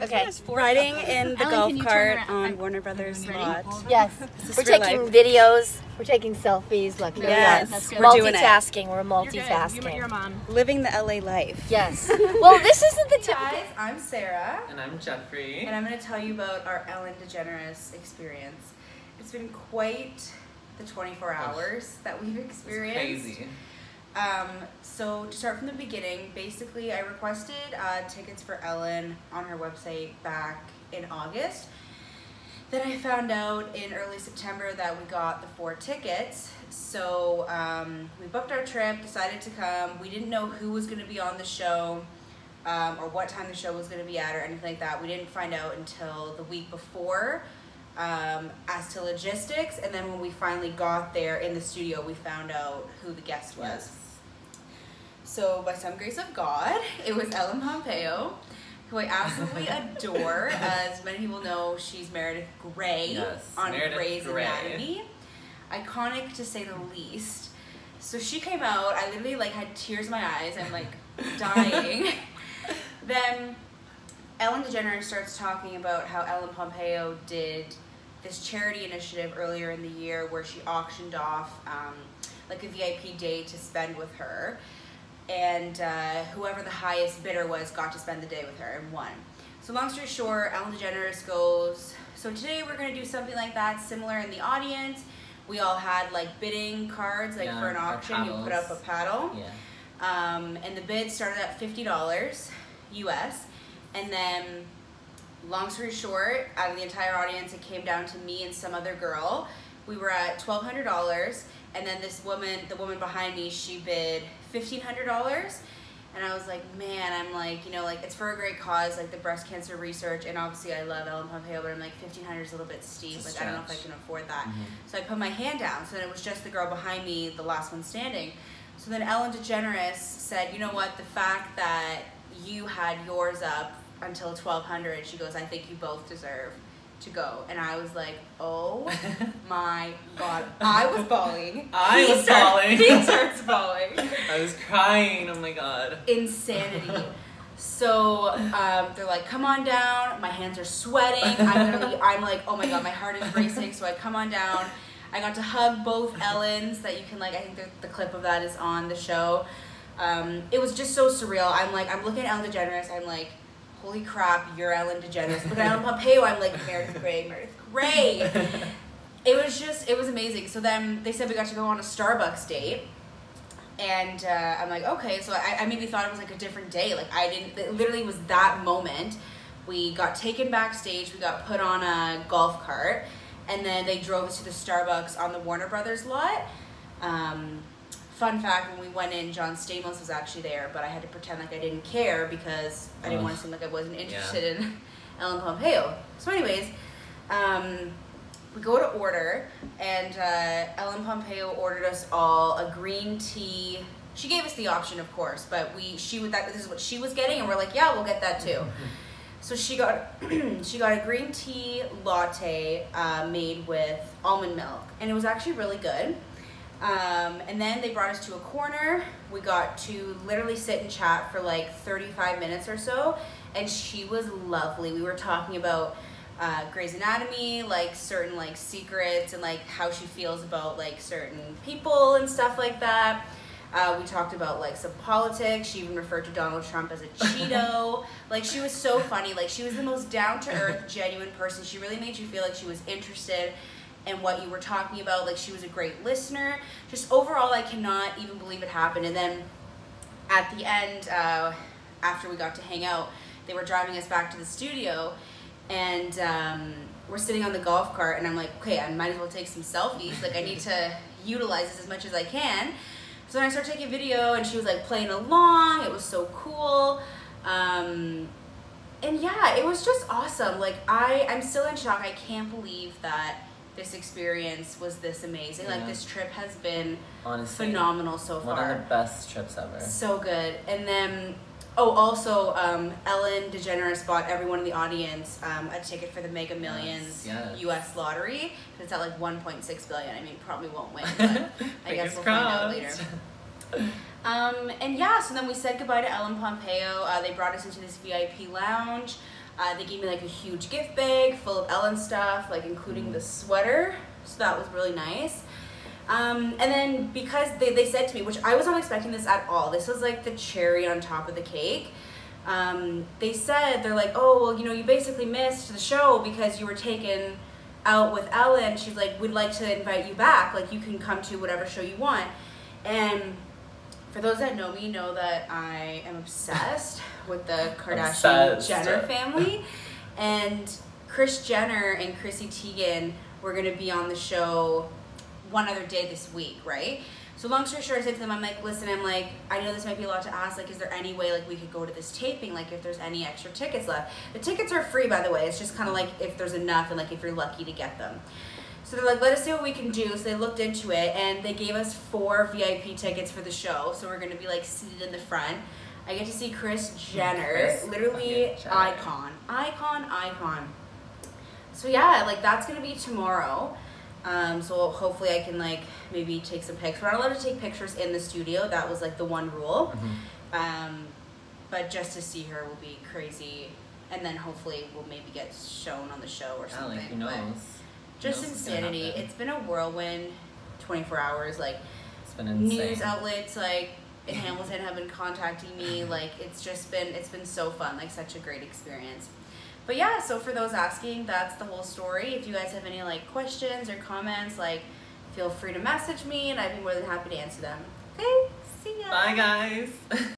Okay. Riding in the Ellen, golf can you cart turn on around? Warner Brothers lot. Yes. This We're is real taking life. videos. We're taking selfies. Look, here Yes, we are. we're doing it. Multitasking. We're You're multitasking. mom. Living the LA life. Yes. Well, this isn't the time. Guys, I'm Sarah, And I'm Jeffrey. and I'm going to tell you about our Ellen DeGeneres experience. It's been quite the 24 hours that we've experienced. Crazy. So to start from the beginning, basically I requested tickets for Ellen on her website back in August. Then I found out in early September that we got the 4 tickets. So we booked our trip, decided to come. We didn't know who was going to be on the show or what time the show was going to be at or anything like that. We didn't find out until the week before as to logistics. And then when we finally got there in the studio, we found out who the guest was. Yes. So by some grace of God, it was Ellen Pompeo, who I absolutely adore. As many people know, she's Meredith Grey on Meredith Grey's Grey. Anatomy. Iconic to say the least. So she came out, I literally had tears in my eyes, I'm dying. Then Ellen DeGeneres starts talking about how Ellen Pompeo did this charity initiative earlier in the year where she auctioned off a VIP day to spend with her. And whoever the highest bidder was got to spend the day with her and won. So long story short, Ellen DeGeneres goes, so today we're going to do something like that, similar in the audience. We all had bidding cards, for an auction, you put up a paddle. Yeah. And the bid started at $50 US. And then, long story short, out of the entire audience, it came down to me and some other girl. We were at $1,200. And then this woman, the woman behind me, she bid $1,500. And I was like, man, I'm it's for a great cause, the breast cancer research. And obviously I love Ellen Pompeo, but I'm $1,500 is a little bit steep. I don't know if I can afford that. Mm-hmm. So I put my hand down. So then it was just the girl behind me, the last one standing. So then Ellen DeGeneres said, you know what, the fact that you had yours up until $1,200, she goes, I think you both deserve to go. And I was like, oh my God. I was bawling. He starts bawling. I was crying. Oh my God. Insanity. So they're like, come on down. My hands are sweating. I'm like, oh my God, my heart is racing. So I come on down. I got to hug both Ellens that you can I think the clip of that is on the show. It was just so surreal. I'm looking at Ellen DeGeneres. I'm like, holy crap, you're Ellen DeGeneres. But Ellen Pompeo, I'm like, Meredith Grey. It was amazing. So then they said we got to go on a Starbucks date. And I'm like, okay. So I maybe thought it was a different day. It literally was that moment. We got taken backstage. We got put on a golf cart. And then they drove us to the Starbucks on the Warner Brothers lot. Fun fact, when we went in, John Stamos was actually there, but I had to pretend like I didn't care because I didn't want to seem like I wasn't interested in Ellen Pompeo. So anyways, we go to order, and Ellen Pompeo ordered us all a green tea. She gave us the option, of course, but this is what she was getting, and we're like, yeah, we'll get that too. So she got a green tea latte made with almond milk, and it was actually really good. And then they brought us to a corner. We got to literally sit and chat for 35 minutes or so, and she was lovely. We were talking about Grey's Anatomy, certain secrets, and how she feels about certain people and stuff like that. We talked about some politics. She even referred to Donald Trump as a Cheeto. She was so funny. She was the most down-to-earth, genuine person. She really made you feel like she was interested in what you were talking about. She was a great listener. Just overall, I cannot even believe it happened. And then at the end, after we got to hang out, they were driving us back to the studio, and we're sitting on the golf cart, and I'm like, okay, I might as well take some selfies. I need to utilize this as much as I can. So then I started taking video, and she was playing along. It was so cool. And yeah, it was just awesome. I'm still in shock. I can't believe that this experience was this amazing. This trip has been honestly phenomenal so far. One of the best trips ever. So good. And then, also, Ellen DeGeneres bought everyone in the audience a ticket for the Mega Millions US lottery. It's at $1.6 billion. I mean, probably won't win, but I guess we'll find out later. And yeah, so then we said goodbye to Ellen Pompeo. They brought us into this VIP lounge. They gave me like a huge gift bag full of Ellen stuff, like including the sweater. So that was really nice. And then because they said to me, which I was not expecting this at all, this was like the cherry on top of the cake. They said, they're like, oh, well, you know, you basically missed the show because you were taken out with Ellen. She's like, we'd like to invite you back. Like, you can come to whatever show you want. And for those that know me, know that I am obsessed with the Kardashian-Jenner family. And Kris Jenner and Chrissy Teigen were going to be on the show one other day this week, right? So long story short, I said to them, I'm like, listen, I'm like, I know this might be a lot to ask. Like, is there any way like we could go to this taping? Like, if there's any extra tickets left. The tickets are free, by the way. It's just kind of like if there's enough and like if you're lucky to get them. So they're like, let us see what we can do. So they looked into it and they gave us 4 VIP tickets for the show. So we're going to be like seated in the front. I get to see Kris Jenner, literally icon. So yeah, like that's going to be tomorrow. So hopefully I can like maybe take some pics. We're not allowed to take pictures in the studio. That was like the one rule. But just to see her will be crazy. And then hopefully we'll maybe get shown on the show or something. Like, who knows? Just insanity. It's been a whirlwind 24 hours. Like, it's been insane. News outlets like in Hamilton have been contacting me. Like, it's been so fun. Like, such a great experience. But yeah, so for those asking, that's the whole story. If you guys have any like questions or comments, like feel free to message me and I'd be more than happy to answer them. Okay, see ya. Bye guys.